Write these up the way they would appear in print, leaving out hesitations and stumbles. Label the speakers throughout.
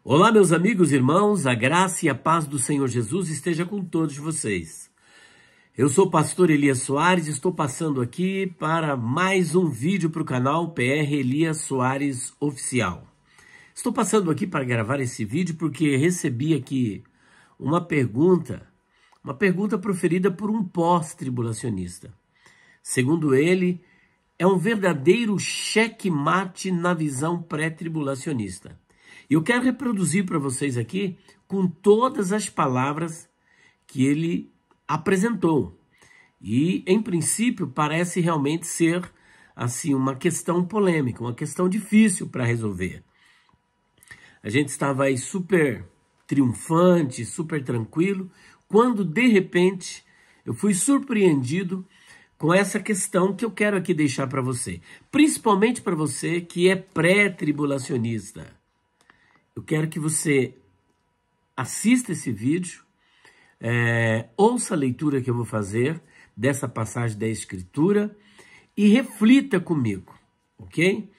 Speaker 1: Olá, meus amigos e irmãos, a graça e a paz do Senhor Jesus esteja com todos vocês. Eu sou o pastor Elias Soares e estou passando aqui para mais um vídeo para o canal PR Elias Soares Oficial. Estou passando aqui para gravar esse vídeo porque recebi aqui uma pergunta proferida por um pós-tribulacionista. Segundo ele, é um verdadeiro checkmate na visão pré-tribulacionista. Eu quero reproduzir para vocês aqui com todas as palavras que ele apresentou. E, em princípio, parece realmente ser assim uma questão polêmica, uma questão difícil para resolver. A gente estava aí super triunfante, super tranquilo, quando, de repente, eu fui surpreendido com essa questão que eu quero aqui deixar para você. Principalmente para você que é pré-tribulacionista. Eu quero que você assista esse vídeo, ouça a leitura que eu vou fazer dessa passagem da Escritura e reflita comigo, ok?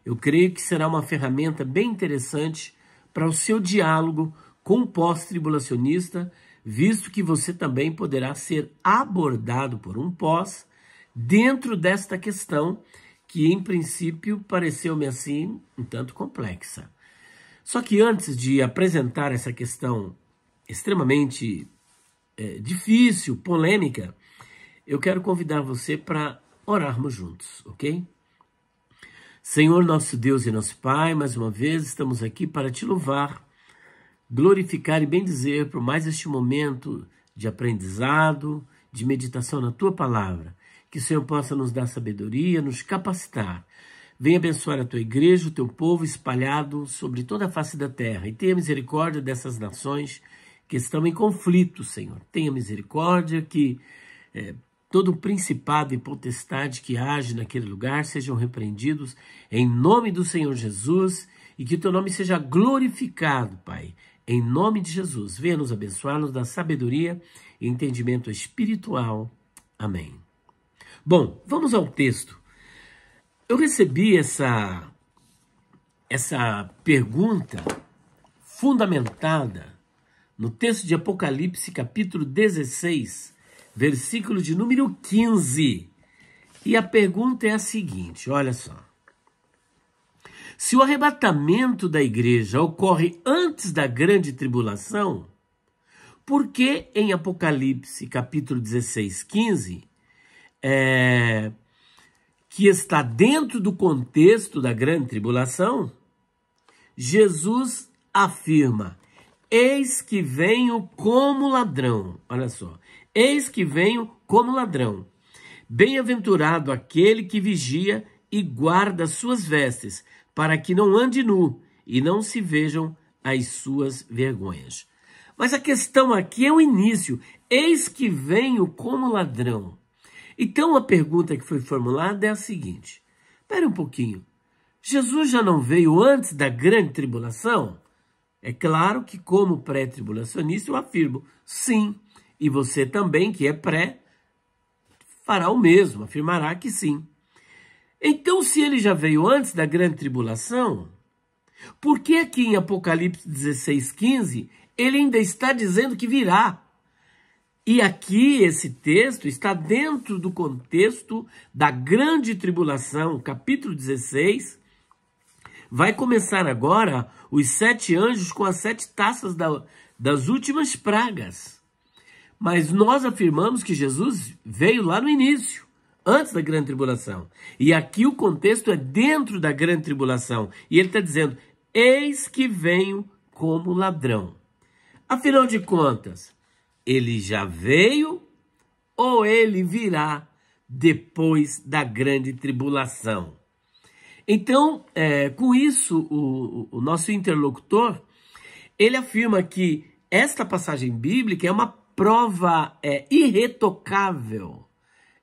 Speaker 1: Eu creio que será uma ferramenta bem interessante para o seu diálogo com o pós-tribulacionista, visto que você também poderá ser abordado por um pós dentro desta questão que, em princípio, pareceu-me assim um tanto complexa. Só que antes de apresentar essa questão extremamente difícil, polêmica, eu quero convidar você para orarmos juntos, ok? Senhor, nosso Deus e nosso Pai, mais uma vez estamos aqui para te louvar, glorificar e bendizer por mais este momento de aprendizado, de meditação na Tua Palavra. Que o Senhor possa nos dar sabedoria, nos capacitar. Venha abençoar a Tua igreja, o Teu povo espalhado sobre toda a face da terra. E tenha misericórdia dessas nações que estão em conflito, Senhor. Tenha misericórdia que todo principado e potestade que age naquele lugar sejam repreendidos em nome do Senhor Jesus e que o Teu nome seja glorificado, Pai. Em nome de Jesus, venha nos abençoar, nos dar sabedoria e entendimento espiritual. Amém. Bom, vamos ao texto. Eu recebi essa pergunta fundamentada no texto de Apocalipse, capítulo 16, versículo de número 15. E a pergunta é a seguinte, olha só. Se o arrebatamento da igreja ocorre antes da grande tribulação, por que em Apocalipse, capítulo 16, 15, que está dentro do contexto da grande tribulação, Jesus afirma, eis que venho como ladrão. Olha só, eis que venho como ladrão. Bem-aventurado aquele que vigia e guarda suas vestes, para que não ande nu e não se vejam as suas vergonhas. Mas a questão aqui é o início, eis que venho como ladrão. Então a pergunta que foi formulada é a seguinte, espera um pouquinho, Jesus já não veio antes da grande tribulação? É claro que como pré-tribulacionista eu afirmo, sim, e você também que é pré, fará o mesmo, afirmará que sim. Então se ele já veio antes da grande tribulação, por que aqui em Apocalipse 16, 15, ele ainda está dizendo que virá? E aqui esse texto está dentro do contexto da grande tribulação, capítulo 16. Vai começar agora os 7 anjos com as 7 taças das últimas pragas. Mas nós afirmamos que Jesus veio lá no início, antes da grande tribulação. E aqui o contexto é dentro da grande tribulação. E ele está dizendo, eis que venho como ladrão. Afinal de contas, ele já veio ou ele virá depois da grande tribulação? Então, com isso, o nosso interlocutor, ele afirma que esta passagem bíblica é uma prova irretocável,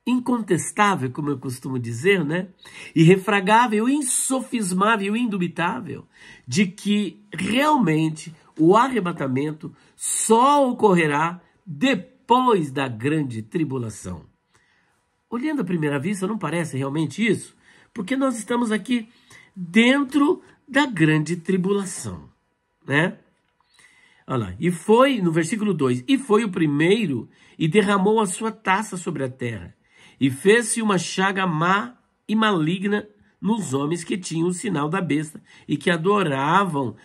Speaker 1: incontestável, como eu costumo dizer, né? Irrefragável, insofismável, indubitável, de que realmente o arrebatamento só ocorrerá depois da grande tribulação. Olhando à primeira vista, não parece realmente isso? Porque nós estamos aqui dentro da grande tribulação. né? Olha lá, e foi, no versículo 2, e foi o primeiro e derramou a sua taça sobre a terra, e fez-se uma chaga má e maligna nos homens que tinham o sinal da besta e que adoravam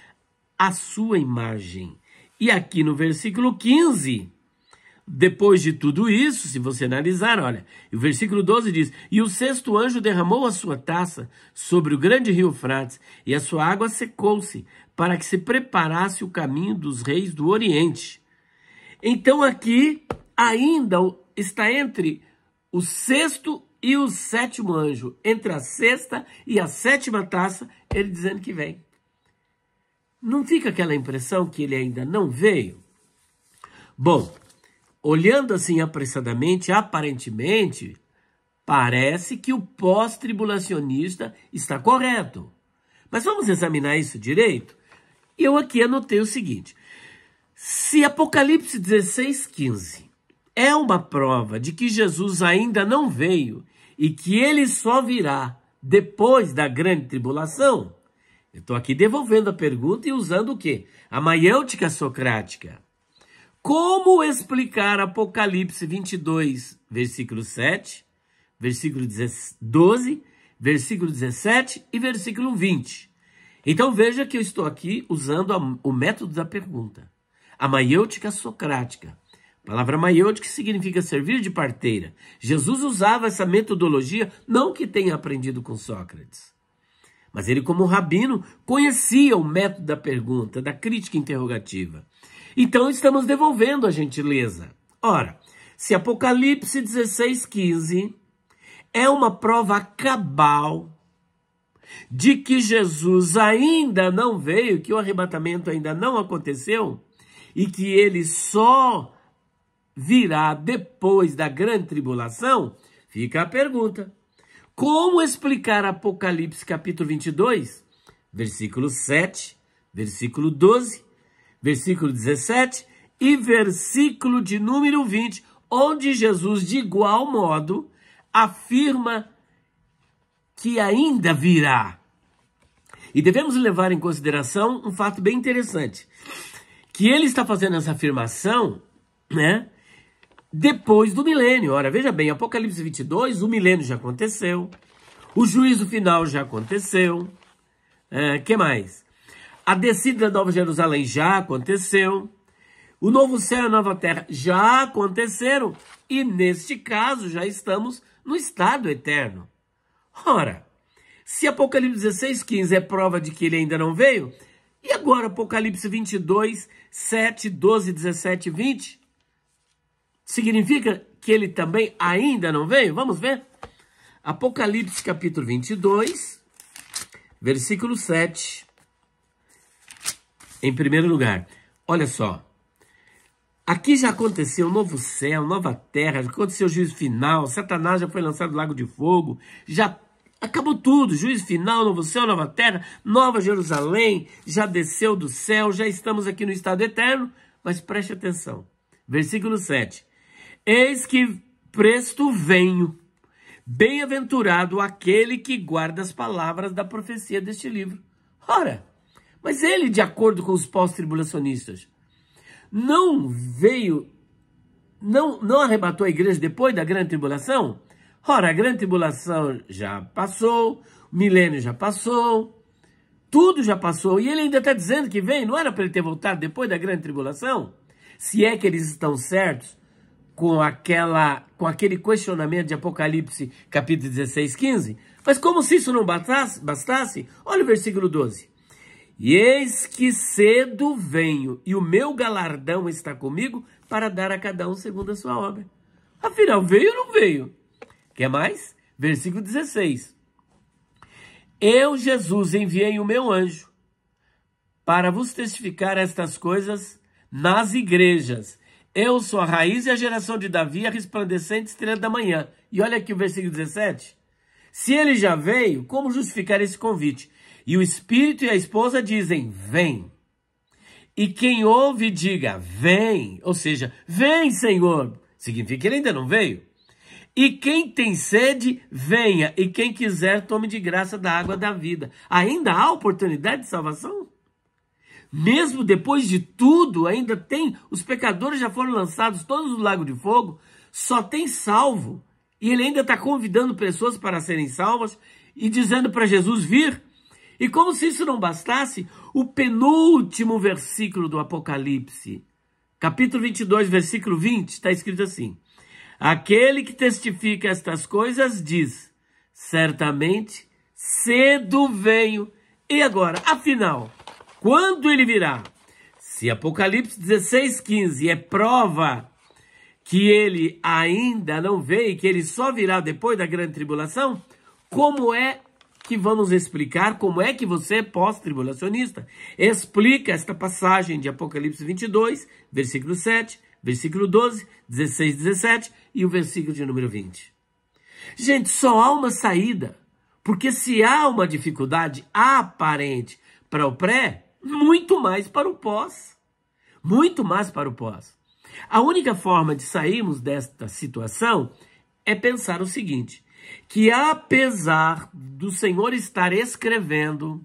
Speaker 1: a sua imagem. E aqui no versículo 15, depois de tudo isso, se você analisar, olha, o versículo 12 diz, e o sexto anjo derramou a sua taça sobre o grande rio Eufrates, e a sua água secou-se, para que se preparasse o caminho dos reis do Oriente. Então aqui ainda está entre o sexto e o sétimo anjo, entre a sexta e a sétima taça, ele dizendo que vem. Não fica aquela impressão que ele ainda não veio? Bom, olhando assim apressadamente, aparentemente, parece que o pós-tribulacionista está correto. Mas vamos examinar isso direito? Eu aqui anotei o seguinte, se Apocalipse 16:15 é uma prova de que Jesus ainda não veio e que ele só virá depois da grande tribulação, eu estou aqui devolvendo a pergunta e usando o quê? A maiêutica socrática. Como explicar Apocalipse 22, versículo 7, versículo 12, versículo 17 e versículo 20? Então veja que eu estou aqui usando o método da pergunta. A maiêutica socrática. A palavra maiêutica significa servir de parteira. Jesus usava essa metodologia, não que tenha aprendido com Sócrates. Mas ele, como rabino, conhecia o método da pergunta, da crítica interrogativa. Então estamos devolvendo a gentileza. Ora, se Apocalipse 16:15 é uma prova cabal de que Jesus ainda não veio, que o arrebatamento ainda não aconteceu, e que ele só virá depois da grande tribulação, fica a pergunta. Como explicar Apocalipse capítulo 22, versículo 7, versículo 12, versículo 17 e versículo de número 20, onde Jesus, de igual modo, afirma que ainda virá. E devemos levar em consideração um fato bem interessante, que ele está fazendo essa afirmação, né, depois do milênio. Ora, veja bem, Apocalipse 22, o milênio já aconteceu, o juízo final já aconteceu, que mais? A descida da Nova Jerusalém já aconteceu, o novo céu e a nova terra já aconteceram, e neste caso já estamos no estado eterno. Ora, se Apocalipse 16:15 é prova de que ele ainda não veio, e agora Apocalipse 22, 7, 12, 17 e 20, significa que ele também ainda não veio? Vamos ver? Apocalipse capítulo 22, versículo 7. Em primeiro lugar, olha só. Aqui já aconteceu um novo céu, nova terra, já aconteceu o juízo final, Satanás já foi lançado no lago de fogo, já acabou tudo, juízo final, novo céu, nova terra, nova Jerusalém, já desceu do céu, já estamos aqui no estado eterno, mas preste atenção. Versículo 7. Eis que presto venho, bem-aventurado aquele que guarda as palavras da profecia deste livro. Ora, mas ele, de acordo com os pós-tribulacionistas, não veio, não arrebatou a igreja depois da grande tribulação? Ora, a grande tribulação já passou, o milênio já passou, tudo já passou, e ele ainda está dizendo que vem, não era para ele ter voltado depois da grande tribulação? Se é que eles estão certos com aquele questionamento de Apocalipse capítulo 16:15, mas como se isso não bastasse, olha o versículo 12. E eis que cedo venho, e o meu galardão está comigo para dar a cada um segundo a sua obra. Afinal, veio ou não veio? Quer mais? Versículo 16. Eu, Jesus, enviei o meu anjo para vos testificar estas coisas nas igrejas. Eu sou a raiz e a geração de Davi, a resplandecente estrela da manhã. E olha aqui o versículo 17. Se ele já veio, como justificar esse convite? E o Espírito e a esposa dizem, vem. E quem ouve, diga, vem. Ou seja, vem, Senhor. Significa que ele ainda não veio. E quem tem sede, venha. E quem quiser, tome de graça da água da vida. Ainda há oportunidade de salvação? mesmo depois de tudo, ainda tem, os pecadores já foram lançados todos no lago de fogo, só tem salvo. E ele ainda está convidando pessoas para serem salvas e dizendo para Jesus vir. E como se isso não bastasse, o penúltimo versículo do Apocalipse, capítulo 22, versículo 20, está escrito assim: aquele que testifica estas coisas diz, certamente, cedo venho. E agora, afinal, quando ele virá? Se Apocalipse 16, 15 é prova que ele ainda não veio, que ele só virá depois da grande tribulação, como é que vamos explicar, como é que você é pós-tribulacionista? Explica esta passagem de Apocalipse 22, versículo 7, versículo 12, 16, 17 e o versículo de número 20. Gente, só há uma saída, porque se há uma dificuldade aparente para o pré, muito mais para o pós. Muito mais para o pós. A única forma de sairmos desta situação é pensar o seguinte, que apesar do Senhor estar escrevendo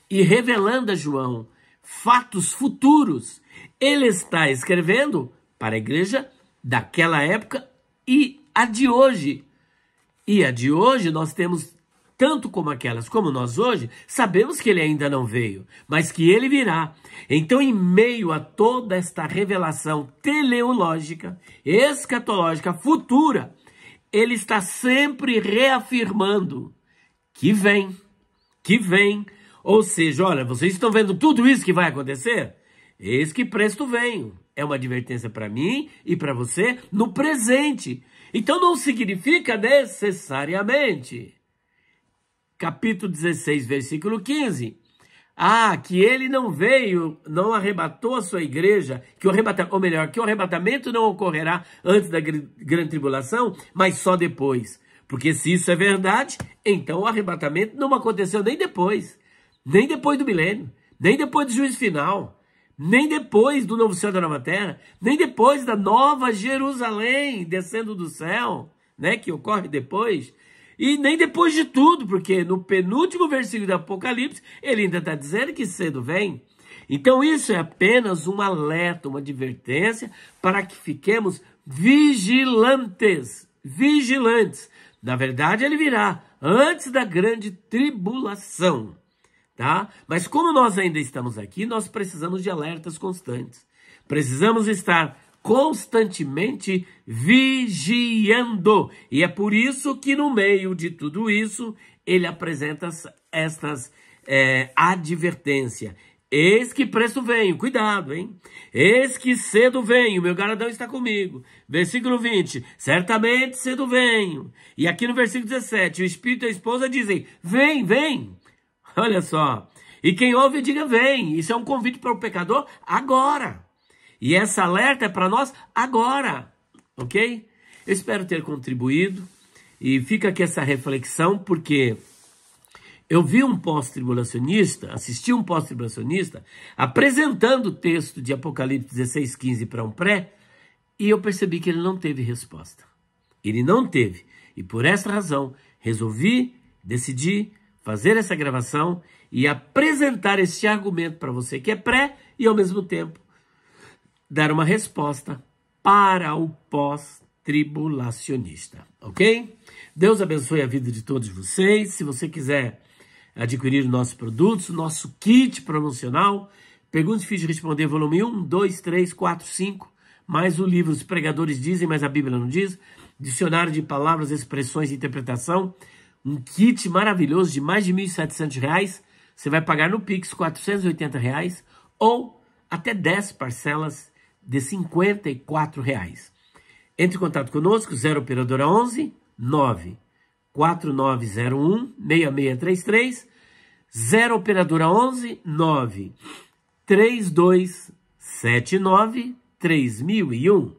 Speaker 1: e revelando a João fatos futuros, ele está escrevendo para a igreja daquela época e a de hoje. E a de hoje nós temos, tanto como aquelas como nós hoje, sabemos que ele ainda não veio, mas que ele virá. Então, em meio a toda esta revelação teleológica, escatológica, futura, ele está sempre reafirmando que vem, que vem. Ou seja, olha, vocês estão vendo tudo isso que vai acontecer? Eis que presto venho. É uma advertência para mim e para você no presente. Então não significa necessariamente, capítulo 16, versículo 15, que ele não veio, não arrebatou a sua igreja, que o arrebatamento não ocorrerá antes da grande tribulação, mas só depois. Porque se isso é verdade, então o arrebatamento não aconteceu nem depois do milênio, nem depois do juízo final, nem depois do novo céu e da nova terra, nem depois da nova Jerusalém descendo do céu, né, que ocorre depois, e nem depois de tudo, porque no penúltimo versículo do Apocalipse, ele ainda está dizendo que cedo vem. Então isso é apenas um alerta, uma advertência, para que fiquemos vigilantes. Na verdade, ele virá antes da grande tribulação. Tá? Mas como nós ainda estamos aqui, nós precisamos de alertas constantes. Precisamos estar constantemente vigiando. E é por isso que no meio de tudo isso, ele apresenta estas advertências. Eis que presto venho, cuidado, hein? Eis que cedo venho, meu galardão está comigo. Versículo 20, certamente cedo venho. E aqui no versículo 17, o Espírito e a esposa dizem, vem, vem. Olha só, e quem ouve diga vem, isso é um convite para o pecador agora, e essa alerta é para nós agora, ok? Eu espero ter contribuído, e fica aqui essa reflexão, porque eu vi um pós-tribulacionista, assisti um pós-tribulacionista, apresentando o texto de Apocalipse 16, 15 para um pré, e eu percebi que ele não teve resposta, ele não teve, e por essa razão, decidi fazer essa gravação e apresentar esse argumento para você que é pré e, ao mesmo tempo, dar uma resposta para o pós-tribulacionista, ok? Deus abençoe a vida de todos vocês. Se você quiser adquirir nossos produtos, nosso kit promocional, Perguntas Difíceis de Responder, volume 1, 2, 3, 4, 5, mais o livro Os Pregadores Dizem, mas a Bíblia não diz, dicionário de palavras, expressões e interpretação, um kit maravilhoso de mais de R$ 1.700, você vai pagar no Pix R$ 480 ou até 10 parcelas de R$ 54. Entre em contato conosco, 0 operadora 11 94901 6633, 0 operadora 11 93279 3001.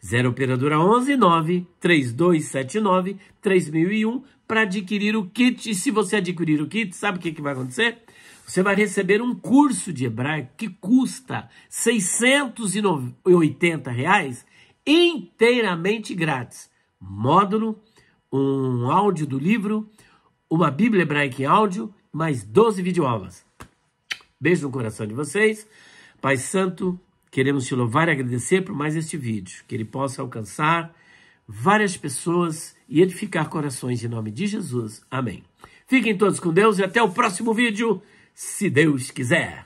Speaker 1: 0 operadora 11 93279 3001 para adquirir o kit. E se você adquirir o kit, sabe o que vai acontecer? Você vai receber um curso de hebraico que custa R$ 680 inteiramente grátis. Módulo, um áudio do livro, uma Bíblia hebraica em áudio, mais 12 videoaulas. Beijo no coração de vocês. Pai Santo, queremos te louvar e agradecer por mais este vídeo, que ele possa alcançar várias pessoas e edificar corações em nome de Jesus. Amém. Fiquem todos com Deus e até o próximo vídeo, se Deus quiser.